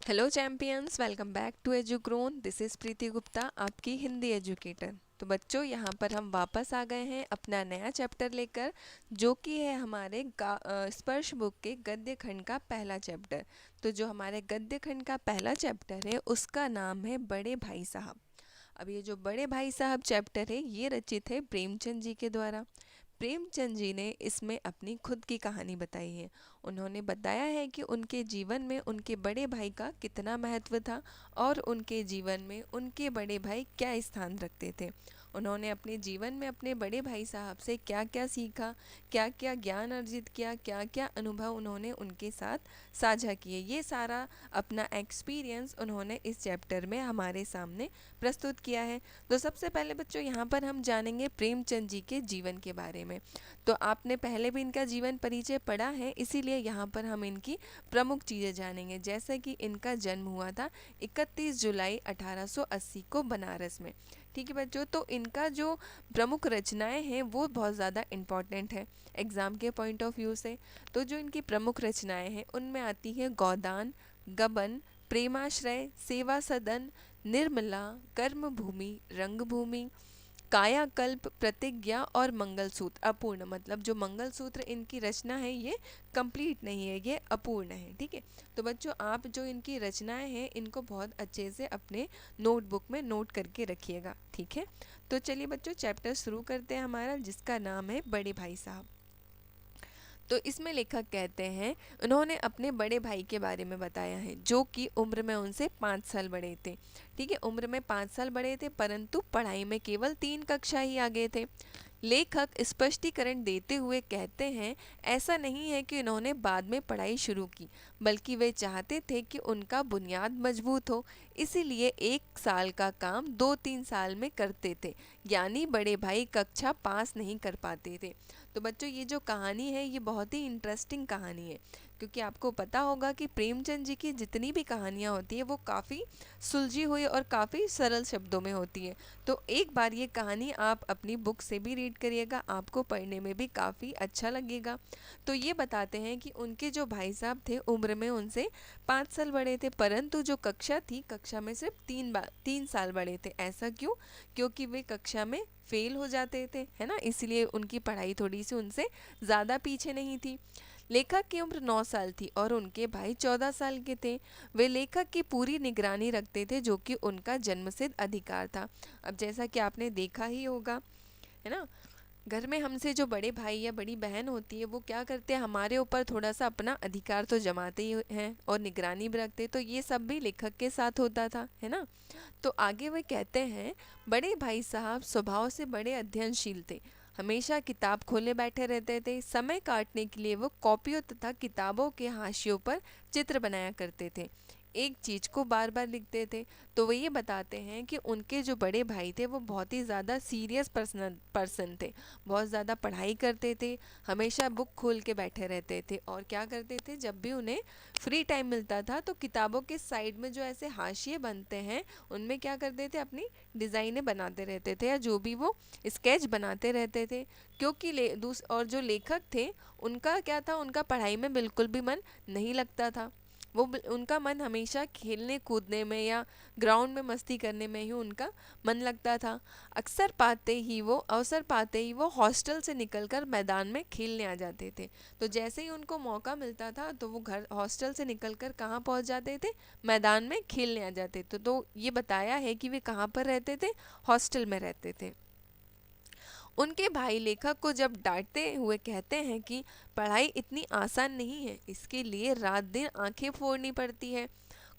Hello champions, welcome back to Edugrown. This is Preeti Gupta, आपकी Hindi educator. तो बच्चों, यहाँ पर हम वापस आ गए हैं अपना नया चैप्टर लेकर, जो कि है हमारे स्पर्श बुक के गद्य खंड का पहला चैप्टर। तो जो हमारे गद्य खंड का पहला चैप्टर है उसका नाम है बड़े भाई साहब। अब ये जो बड़े भाई साहब चैप्टर है ये रचित है प्रेमचंद जी के द्वारा। प्रेमचंद जी ने इसमें अपनी खुद की कहानी बताई है। उन्होंने बताया है कि उनके जीवन में उनके बड़े भाई का कितना महत्व था और उनके जीवन में उनके बड़े भाई क्या स्थान रखते थे। उन्होंने अपने जीवन में अपने बड़े भाई साहब से क्या क्या सीखा, क्या क्या ज्ञान अर्जित किया, क्या क्या अनुभव उन्होंने उनके साथ साझा किए, ये सारा अपना एक्सपीरियंस उन्होंने इस चैप्टर में हमारे सामने प्रस्तुत किया है। तो सबसे पहले बच्चों यहाँ पर हम जानेंगे प्रेमचंद जी के जीवन के बारे में। तो आपने पहले भी इनका जीवन परिचय पढ़ा है, इसीलिए यहाँ पर हम इनकी प्रमुख चीज़ें जानेंगे। जैसे कि इनका जन्म हुआ था 31 जुलाई 1880 को बनारस में। ठीक है बच्चों, तो इनका जो प्रमुख रचनाएं हैं वो बहुत ज़्यादा इम्पॉर्टेंट है एग्ज़ाम के पॉइंट ऑफ व्यू से। तो जो इनकी प्रमुख रचनाएं हैं उनमें आती है गोदान, गबन, प्रेमाश्रय, सेवा सदन, निर्मला, कर्मभूमि, रंगभूमि, कायाकल्प, प्रतिज्ञा और मंगलसूत्र अपूर्ण। मतलब जो मंगलसूत्र इनकी रचना है ये कंप्लीट नहीं है, ये अपूर्ण है। ठीक है, तो बच्चों आप जो इनकी रचनाएं हैं इनको बहुत अच्छे से अपने नोटबुक में नोट करके रखिएगा। ठीक है, तो चलिए बच्चों चैप्टर शुरू करते हैं हमारा, जिसका नाम है बड़े भाई साहब। तो इसमें लेखक कहते हैं उन्होंने अपने बड़े भाई के बारे में बताया है, जो कि उम्र में उनसे 5 साल बड़े थे। ठीक है, उम्र में 5 साल बड़े थे, परंतु पढ़ाई में केवल 3 कक्षा ही आगे थे। लेखक स्पष्टीकरण देते हुए कहते हैं, ऐसा नहीं है कि उन्होंने बाद में पढ़ाई शुरू की, बल्कि वे चाहते थे कि उनका बुनियाद मजबूत हो, इसीलिए 1 साल का काम 2-3 साल में करते थे। यानी बड़े भाई कक्षा पास नहीं कर पाते थे। तो बच्चों ये जो कहानी है ये बहुत ही इंटरेस्टिंग कहानी है, क्योंकि आपको पता होगा कि प्रेमचंद जी की जितनी भी कहानियाँ होती है वो काफ़ी सुलझी हुई और काफ़ी सरल शब्दों में होती है। तो एक बार ये कहानी आप अपनी बुक से भी रीड करिएगा, आपको पढ़ने में भी काफ़ी अच्छा लगेगा। तो ये बताते हैं कि उनके जो भाई साहब थे उम्र में उनसे 5 साल बड़े थे, परंतु जो कक्षा थी कक्षा में सिर्फ 3 साल बड़े थे। ऐसा क्यों? क्योंकि वे कक्षा में फेल हो जाते थे, है ना, इसलिए उनकी पढ़ाई थोड़ी सी उनसे ज़्यादा पीछे नहीं थी। लेखक की उम्र 9 साल थी और उनके भाई 14 साल के थे। वे लेखक की पूरी निगरानी रखते थे, जो कि उनका जन्मसिद्ध अधिकार था। अब जैसा कि आपने देखा ही होगा, है ना, घर में हमसे जो बड़े भाई या बड़ी बहन होती है वो क्या करते हैं, हमारे ऊपर थोड़ा सा अपना अधिकार तो जमाते ही हैं और निगरानी भी रखते। तो ये सब भी लेखक के साथ होता था, है ना। तो आगे वे कहते हैं, बड़े भाई साहब स्वभाव से बड़े अध्ययनशील थे, हमेशा किताब खोले बैठे रहते थे। समय काटने के लिए वो कॉपियों तथा किताबों के हाशियों पर चित्र बनाया करते थे, एक चीज़ को बार बार लिखते थे। तो वो ये बताते हैं कि उनके जो बड़े भाई थे वो बहुत ही ज़्यादा सीरियस पर्सन थे, बहुत ज़्यादा पढ़ाई करते थे, हमेशा बुक खोल के बैठे रहते थे। और क्या करते थे, जब भी उन्हें फ्री टाइम मिलता था तो किताबों के साइड में जो ऐसे हाशिए बनते हैं उनमें क्या करते थे, अपनी डिज़ाइनें बनाते रहते थे या जो भी वो स्केच बनाते रहते थे। क्योंकि और जो लेखक थे उनका क्या था, उनका पढ़ाई में बिल्कुल भी मन नहीं लगता था। उनका मन हमेशा खेलने कूदने में या ग्राउंड में मस्ती करने में ही उनका मन लगता था। अवसर पाते ही वो हॉस्टल से निकलकर मैदान में खेलने आ जाते थे। तो जैसे ही उनको मौका मिलता था तो वो घर हॉस्टल से निकलकर कहाँ पहुँच जाते थे, मैदान में खेलने आ जाते थे। तो ये बताया है कि वे कहाँ पर रहते थे, हॉस्टल में रहते थे। उनके भाई लेखक को जब डांटते हुए कहते हैं कि पढ़ाई इतनी आसान नहीं है, इसके लिए रात दिन आंखें फोड़नी पड़ती है,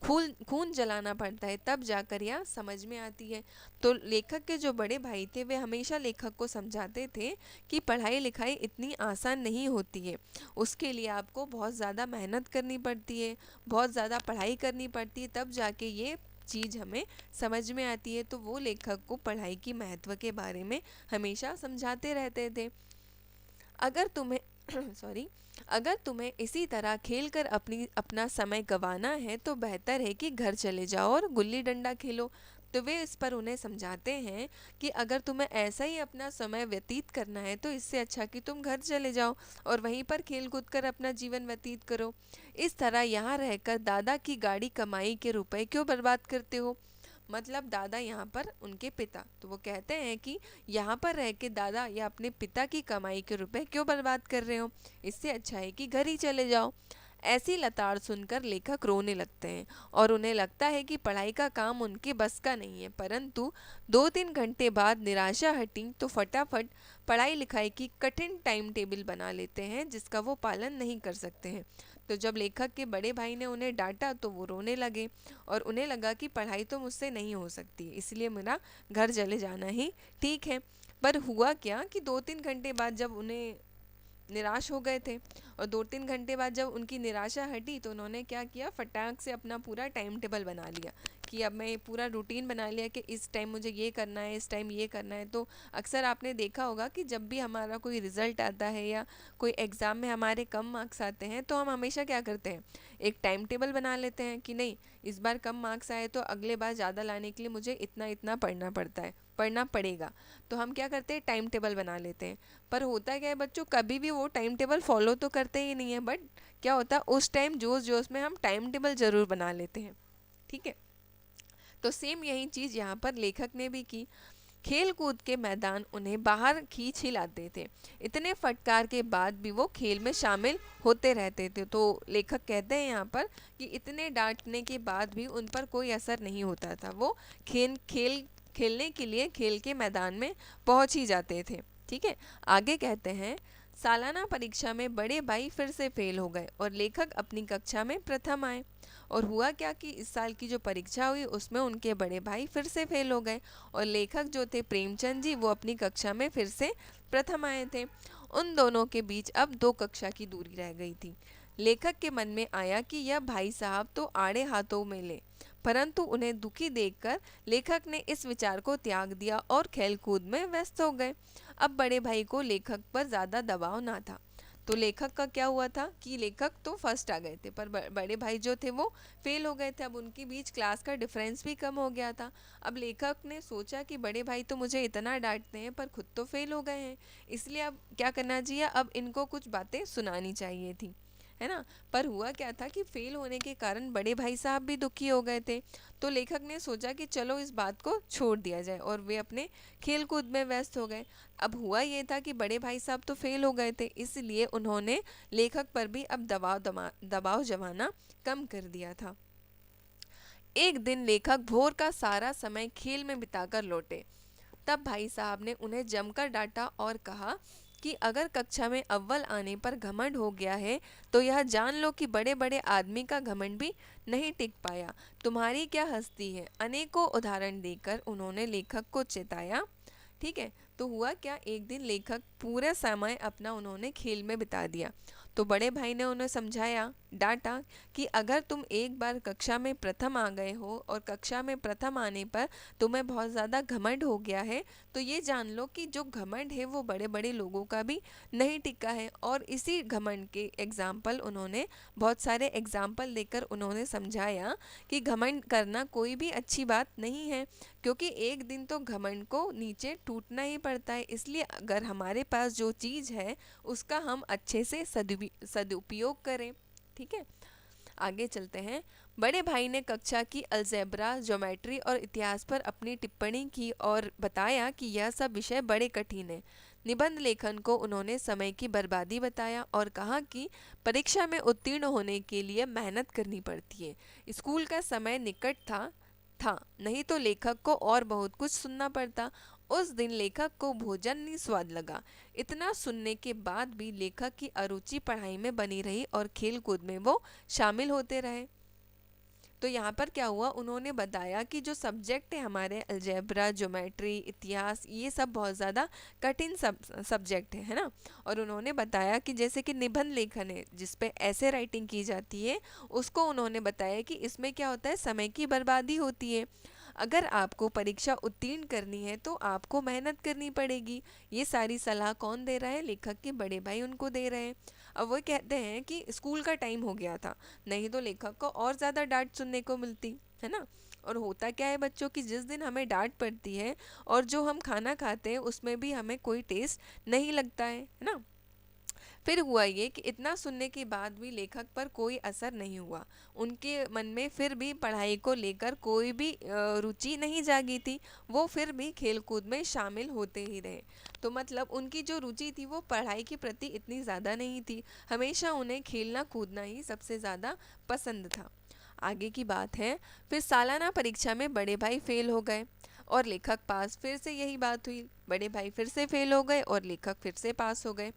खून खून जलाना पड़ता है, तब जाकर यह समझ में आती है। तो लेखक के जो बड़े भाई थे वे हमेशा लेखक को समझाते थे कि पढ़ाई लिखाई इतनी आसान नहीं होती है, उसके लिए आपको बहुत ज़्यादा मेहनत करनी पड़ती है, बहुत ज़्यादा पढ़ाई करनी पड़ती है, तब जाके ये चीज़ हमें समझ में आती है। तो वो लेखक को पढ़ाई की महत्व के बारे में हमेशा समझाते रहते थे। अगर तुम्हें सॉरी, अगर तुम्हें इसी तरह खेल कर अपना समय गंवाना है तो बेहतर है कि घर चले जाओ और गुल्ली डंडा खेलो। तो वे इस पर उन्हें समझाते हैं कि अगर तुम्हें ऐसा ही अपना समय व्यतीत करना है तो इससे अच्छा कि तुम घर चले जाओ और वहीं पर खेल कूद कर अपना जीवन व्यतीत करो। इस तरह यहाँ रहकर दादा की गाड़ी कमाई के रुपए क्यों बर्बाद करते हो? मतलब दादा यहाँ पर उनके पिता, तो वो कहते हैं कि यहाँ पर रह के दादा या अपने पिता की कमाई के रुपए क्यों बर्बाद कर रहे हो, इससे अच्छा है कि घर ही चले जाओ। ऐसी लताड़ सुनकर लेखक रोने लगते हैं और उन्हें लगता है कि पढ़ाई का काम उनके बस का नहीं है। परंतु 2-3 घंटे बाद निराशा हटी तो फटाफट पढ़ाई लिखाई की कठिन टाइम टेबल बना लेते हैं जिसका वो पालन नहीं कर सकते हैं। तो जब लेखक के बड़े भाई ने उन्हें डांटा तो वो रोने लगे और उन्हें लगा कि पढ़ाई तो मुझसे नहीं हो सकती, इसलिए मेरा घर चले जाना ही ठीक है। पर हुआ क्या कि 2-3 घंटे बाद जब उन्हें निराश हो गए थे और 2-3 घंटे बाद जब उनकी निराशा हटी तो उन्होंने क्या किया, फटाक से अपना पूरा टाइम टेबल बना लिया कि अब मैं पूरा रूटीन बना लिया कि इस टाइम मुझे ये करना है, इस टाइम ये करना है। तो अक्सर आपने देखा होगा कि जब भी हमारा कोई रिज़ल्ट आता है या कोई एग्ज़ाम में हमारे कम मार्क्स आते हैं तो हम हमेशा क्या करते हैं, एक टाइम टेबल बना लेते हैं कि नहीं इस बार कम मार्क्स आए तो अगले बार ज़्यादा लाने के लिए मुझे इतना इतना पढ़ना पड़ेगा। तो हम क्या करते हैं, टाइम टेबल बना लेते हैं। पर होता क्या है बच्चों, कभी भी वो टाइम टेबल फॉलो तो करते ही नहीं है, बट क्या होता है उस टाइम जोश जोश में हम टाइम टेबल ज़रूर बना लेते हैं। ठीक है, तो सेम यही चीज़ यहाँ पर लेखक ने भी की। खेल कूद के मैदान उन्हें बाहर खींच ही लाते थे। इतने फटकार के बाद भी वो खेल में शामिल होते रहते थे। तो लेखक कहते हैं यहाँ पर कि इतने डांटने के बाद भी उन पर कोई असर नहीं होता था, वो खेलने के लिए खेल के मैदान में पहुंच ही जाते थे। ठीक है, आगे कहते हैं सालाना परीक्षा में बड़े भाई फिर से फेल हो गए और लेखक अपनी कक्षा में प्रथम आए। और हुआ क्या कि इस साल की जो परीक्षा हुई उसमें उनके बड़े भाई फिर से फेल हो गए और लेखक जो थे प्रेमचंद जी वो अपनी कक्षा में फिर से प्रथम आए थे। उन दोनों के बीच अब 2 कक्षा की दूरी रह गई थी। लेखक के मन में आया कि यह भाई साहब तो आड़े हाथों में ले, परंतु उन्हें दुखी देखकर लेखक ने इस विचार को त्याग दिया और खेलकूद में व्यस्त हो गए। अब बड़े भाई को लेखक पर ज़्यादा दबाव ना था। तो लेखक का क्या हुआ था कि लेखक तो फर्स्ट आ गए थे पर बड़े भाई जो थे वो फेल हो गए थे। अब उनके बीच क्लास का डिफरेंस भी कम हो गया था। अब लेखक ने सोचा कि बड़े भाई तो मुझे इतना डांटते हैं पर खुद तो फेल हो गए हैं, इसलिए अब क्या करना चाहिए, अब इनको कुछ बातें सुनानी चाहिए थी, है ना। पर हुआ क्या था कि फेल होने के कारण बड़े भाई साहब भी दुखी हो गए थे। तो लेखक ने सोचा कि चलो इस बात को छोड़ दिया जाए और वे अपने खेल कूद में व्यस्त हो गए। अब हुआ ये था कि बड़े भाई साहब तो फेल हो गए थे, इसलिए उन्होंने लेखक पर भी अब दबाव जमाना कम कर दिया था। एक दिन लेखक भोर का सारा समय खेल में बिताकर लौटे। तब भाई साहब ने उन्हें जमकर डांटा और कहा कि अगर कक्षा में अव्वल आने पर घमंड हो गया है तो यह जान लो कि बड़े बड़े आदमी का घमंड भी नहीं टिक पाया। तुम्हारी क्या हस्ती है। अनेकों उदाहरण देकर उन्होंने लेखक को चेताया। ठीक है, तो हुआ क्या, एक दिन लेखक पूरा समय अपना उन्होंने खेल में बिता दिया। तो बड़े भाई ने उन्हें समझाया, डांटा कि अगर तुम एक बार कक्षा में प्रथम आ गए हो और कक्षा में प्रथम आने पर तुम्हें बहुत ज़्यादा घमंड हो गया है तो ये जान लो कि जो घमंड है वो बड़े बड़े लोगों का भी नहीं टिका है। और इसी घमंड के एग्जाम्पल उन्होंने बहुत सारे एग्जाम्पल देकर उन्होंने समझाया कि घमंड करना कोई भी अच्छी बात नहीं है, क्योंकि एक दिन तो घमंड को नीचे टूटना ही पड़ता है। इसलिए अगर हमारे पास जो चीज़ है उसका हम अच्छे से सदुपयोग करें। ठीक है, आगे चलते हैं। बड़े भाई ने कक्षा की अलजेब्रा, ज्योमेट्री और इतिहास पर अपनी टिप्पणी की और बताया कि यह सब विषय बड़े कठिन हैं। निबंध लेखन को उन्होंने समय की बर्बादी बताया और कहा कि परीक्षा में उत्तीर्ण होने के लिए मेहनत करनी पड़ती है। स्कूल का समय निकट था नहीं तो लेखक को और बहुत कुछ सुनना पड़ता। उस दिन लेखक को भोजन निस्वाद लगा। इतना सुनने के बाद भी लेखक की अरुचि पढ़ाई में बनी रही और खेल कूद में वो शामिल होते रहे। तो यहाँ पर क्या हुआ, उन्होंने बताया कि जो सब्जेक्ट है हमारे अलजेब्रा, ज्योमेट्री, इतिहास, ये सब बहुत ज़्यादा कठिन सब्जेक्ट है ना। और उन्होंने बताया कि जैसे कि निबंध लेखन है जिसपे ऐसे राइटिंग की जाती है, उसको उन्होंने बताया कि इसमें क्या होता है, समय की बर्बादी होती है। अगर आपको परीक्षा उत्तीर्ण करनी है तो आपको मेहनत करनी पड़ेगी। ये सारी सलाह कौन दे रहा है, लेखक के बड़े भाई उनको दे रहे हैं। अब वो कहते हैं कि स्कूल का टाइम हो गया था, नहीं तो लेखक को और ज़्यादा डांट सुनने को मिलती, है ना। और होता क्या है बच्चों कि जिस दिन हमें डांट पड़ती है और जो हम खाना खाते हैं उसमें भी हमें कोई टेस्ट नहीं लगता है ना। फिर हुआ ये कि इतना सुनने के बाद भी लेखक पर कोई असर नहीं हुआ। उनके मन में फिर भी पढ़ाई को लेकर कोई भी रुचि नहीं जागी थी। वो फिर भी खेलकूद में शामिल होते ही रहे। तो मतलब उनकी जो रुचि थी वो पढ़ाई के प्रति इतनी ज़्यादा नहीं थी। हमेशा उन्हें खेलना कूदना ही सबसे ज़्यादा पसंद था। आगे की बात है, फिर सालाना परीक्षा में बड़े भाई फेल हो गए और लेखक पास। फिर से यही बात हुई, बड़े भाई फिर से फेल हो गए और लेखक फिर से पास हो गए।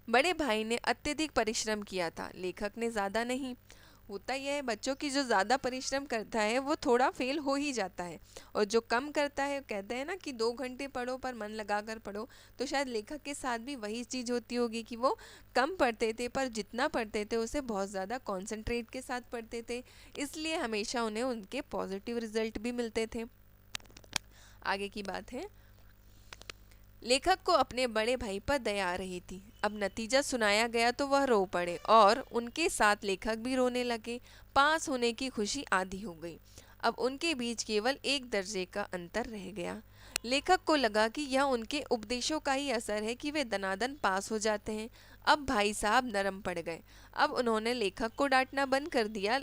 बड़े भाई ने अत्यधिक परिश्रम किया था, लेखक ने ज़्यादा नहीं। होता यह है बच्चों की जो ज़्यादा परिश्रम करता है वो थोड़ा फेल हो ही जाता है, और जो कम करता है, कहते हैं ना कि 2 घंटे पढ़ो पर मन लगा कर पढ़ो, तो शायद लेखक के साथ भी वही चीज़ होती होगी कि वो कम पढ़ते थे पर जितना पढ़ते थे उसे बहुत ज़्यादा कॉन्सेंट्रेट के साथ पढ़ते थे, इसलिए हमेशा उन्हें उनके पॉजिटिव रिजल्ट भी मिलते थे। आगे की बात है, लेखक को अपने बड़े भाई पर दया आ रही थी। अब नतीजा सुनाया गया तो वह रो पड़े और उनके साथ लेखक भी रोने लगे। पास होने की खुशी आधी हो गई। अब उनके बीच केवल 1 दर्जे का अंतर रह गया। लेखक को लगा कि यह उनके उपदेशों का ही असर है कि वे दनादन पास हो जाते हैं। अब भाई साहब नरम पड़ गए। अब उन्होंने लेखक को डांटना बंद कर दिया।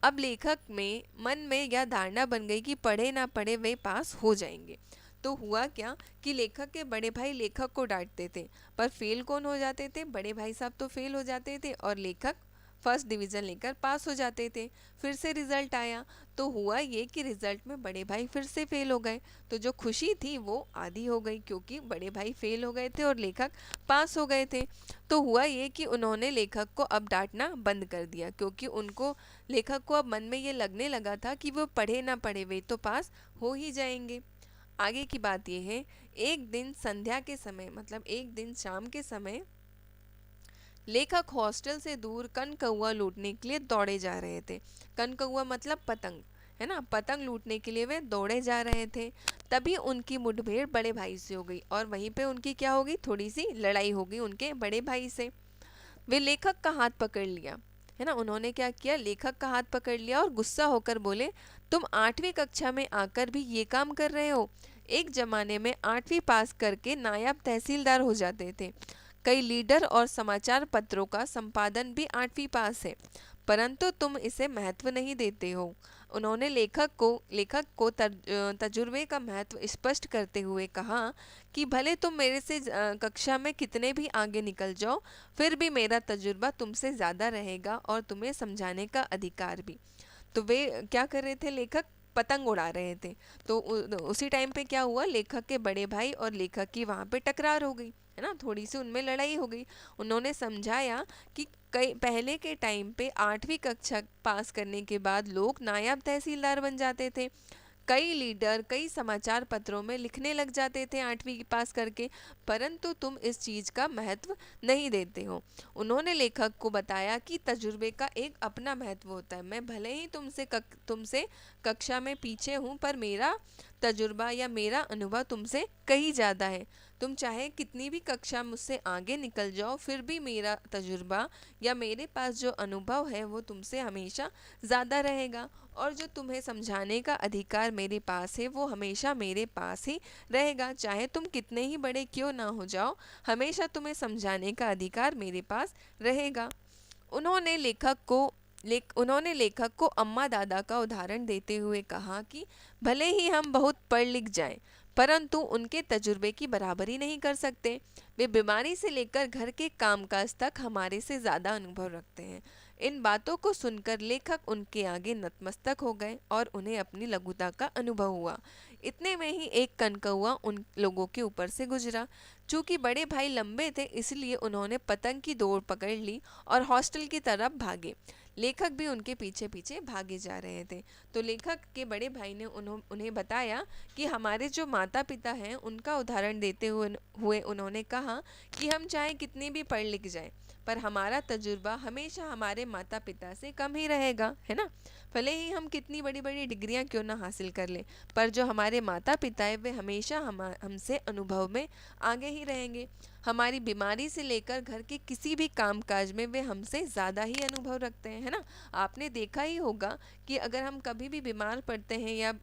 अब लेखक में मन में यह धारणा बन गई कि पढ़े ना पढ़े वे पास हो जाएंगे। तो हुआ क्या कि लेखक के बड़े भाई लेखक को डांटते थे, पर फेल कौन हो जाते थे? बड़े भाई साहब तो फेल हो जाते थे और लेखक फर्स्ट डिवीज़न लेकर पास हो जाते थे। फिर से रिजल्ट आया, तो हुआ ये कि रिजल्ट में बड़े भाई फिर से फेल हो गए। तो जो खुशी थी वो आधी हो गई, क्योंकि बड़े भाई फेल हो गए थे और लेखक पास हो गए थे। तो हुआ ये कि उन्होंने लेखक को अब डांटना बंद कर दिया, क्योंकि उनको लेखक को अब मन में ये लगने लगा था कि वो पढ़े ना पढ़े वे तो पास हो ही जाएंगे। आगे की बात यह है, एक दिन संध्या के समय, मतलब एक दिन शाम के समय, लेखक हॉस्टल से दूर कनकौआ लूटने के लिए दौड़े जा रहे थे। कनकौआ मतलब पतंग, है ना, पतंग लूटने के लिए वे दौड़े जा रहे थे। तभी उनकी मुठभेड़ बड़े भाई से हो गई और वहीं पे उनकी क्या हो गई, थोड़ी सी लड़ाई हो गई उनके बड़े भाई से। वे लेखक का हाथ पकड़ लिया, है ना, उन्होंने क्या किया, लेखक का हाथ पकड़ लिया और गुस्सा होकर बोले, तुम 8वीं कक्षा में आकर भी ये काम कर रहे हो? एक जमाने में 8वीं पास करके नायब तहसीलदार हो जाते थे। कई लीडर और समाचार पत्रों का संपादन भी 8वीं पास है, परंतु तुम इसे महत्व नहीं देते हो। उन्होंने लेखक को तजुर्बे का महत्व स्पष्ट करते हुए कहा कि भले तुम मेरे से कक्षा में कितने भी आगे निकल जाओ, फिर भी मेरा तजुर्बा तुमसे ज़्यादा रहेगा और तुम्हें समझाने का अधिकार भी। तो वे क्या कर रहे थे, लेखक पतंग उड़ा रहे थे। तो उसी टाइम पे क्या हुआ, लेखक के बड़े भाई और लेखक की वहाँ पे टकरार हो गई, है ना, थोड़ी सी उनमें लड़ाई हो गई। उन्होंने समझाया कि कई पहले के टाइम पे 8वीं कक्षा पास करने के बाद लोग नायब तहसीलदार बन जाते थे। कई लीडर कई समाचार पत्रों में लिखने लग जाते थे 8वीं पास करके, परंतु तुम इस चीज़ का महत्व नहीं देते हो। उन्होंने लेखक को बताया कि तजुर्बे का एक अपना महत्व होता है। मैं भले ही तुमसे कक्षा में पीछे हूँ, पर मेरा तजुर्बा या मेरा अनुभव तुमसे कहीं ज़्यादा है। तुम चाहे कितनी भी कक्षा मुझसे आगे निकल जाओ, फिर भी मेरा तजुर्बा या मेरे पास जो अनुभव है वो तुमसे हमेशा ज़्यादा रहेगा, और जो तुम्हें समझाने का अधिकार मेरे पास है वो हमेशा मेरे पास ही रहेगा। चाहे तुम कितने ही बड़े क्यों ना हो जाओ, हमेशा तुम्हें समझाने का अधिकार मेरे पास रहेगा। उन्होंने लेखक को अम्मा दादा का उदाहरण देते हुए कहा कि भले ही हम बहुत पढ़ लिख जाएं, परंतु उनके तजुर्बे की बराबरी नहीं कर सकते। वे बीमारी से लेकर घर के कामकाज तक हमारे से ज़्यादा अनुभव रखते हैं। इन बातों को सुनकर लेखक उनके आगे नतमस्तक हो गए और उन्हें अपनी लघुता का अनुभव हुआ। इतने में ही एक कनकौआ उन लोगों के ऊपर से गुजरा। चूंकि बड़े भाई लंबे थे, इसलिए उन्होंने पतंग की दौड़ पकड़ ली और हॉस्टल की तरफ भागे। लेखक भी उनके पीछे पीछे भागे जा रहे थे। तो लेखक के बड़े भाई ने उन्हें बताया कि हमारे जो माता पिता हैं उनका उदाहरण देते हुए उन्होंने कहा कि हम चाहे कितने भी पढ़ लिख जाएं, पर हमारा तजुर्बा हमेशा हमारे माता पिता से कम ही रहेगा, है ना। भले ही हम कितनी बड़ी बड़ी डिग्रियां क्यों ना हासिल कर लें, पर जो हमारे माता पिता है वे हमेशा हमसे अनुभव में आगे ही रहेंगे। हमारी बीमारी से लेकर घर के किसी भी कामकाज में वे हमसे ज़्यादा ही अनुभव रखते हैं, है ना। आपने देखा ही होगा कि अगर हम कभी भी बीमार पड़ते हैं या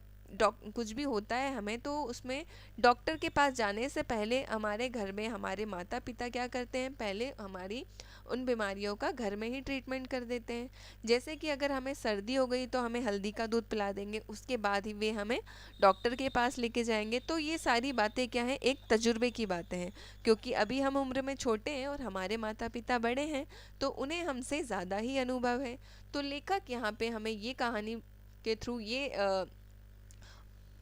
कुछ भी होता है हमें, तो उसमें डॉक्टर के पास जाने से पहले हमारे घर में हमारे माता पिता क्या करते हैं, पहले हमारी उन बीमारियों का घर में ही ट्रीटमेंट कर देते हैं। जैसे कि अगर हमें सर्दी हो गई तो हमें हल्दी का दूध पिला देंगे, उसके बाद ही वे हमें डॉक्टर के पास लेके जाएंगे। तो ये सारी बातें क्या हैं, एक तजुर्बे की बातें हैं, क्योंकि अभी हम उम्र में छोटे हैं और हमारे माता पिता बड़े हैं, तो उन्हें हमसे ज़्यादा ही अनुभव है। तो लेखक यहाँ पे हमें ये कहानी के थ्रू ये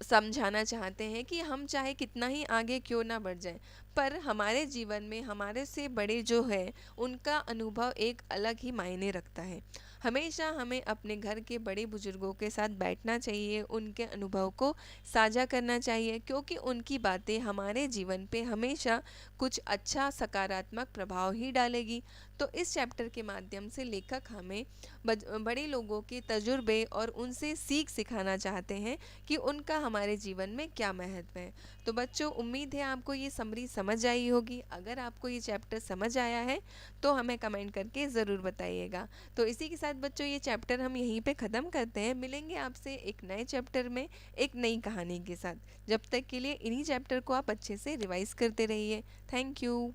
समझाना चाहते हैं कि हम चाहे कितना ही आगे क्यों ना बढ़ जाएं, पर हमारे जीवन में हमारे से बड़े जो है उनका अनुभव एक अलग ही मायने रखता है। हमेशा हमें अपने घर के बड़े बुजुर्गों के साथ बैठना चाहिए, उनके अनुभव को साझा करना चाहिए, क्योंकि उनकी बातें हमारे जीवन पे हमेशा कुछ अच्छा सकारात्मक प्रभाव ही डालेगी। तो इस चैप्टर के माध्यम से लेखक हमें बड़े लोगों के तजुर्बे और उनसे सीख सिखाना चाहते हैं कि उनका हमारे जीवन में क्या महत्व है। तो बच्चों, उम्मीद है आपको ये समरी समझ आई होगी। अगर आपको ये चैप्टर समझ आया है तो हमें कमेंट करके ज़रूर बताइएगा। तो इसी के साथ बच्चों ये चैप्टर हम यहीं पे ख़त्म करते हैं। मिलेंगे आपसे एक नए चैप्टर में एक नई कहानी के साथ। जब तक के लिए इन्हीं चैप्टर को आप अच्छे से रिवाइज़ करते रहिए। Thank you.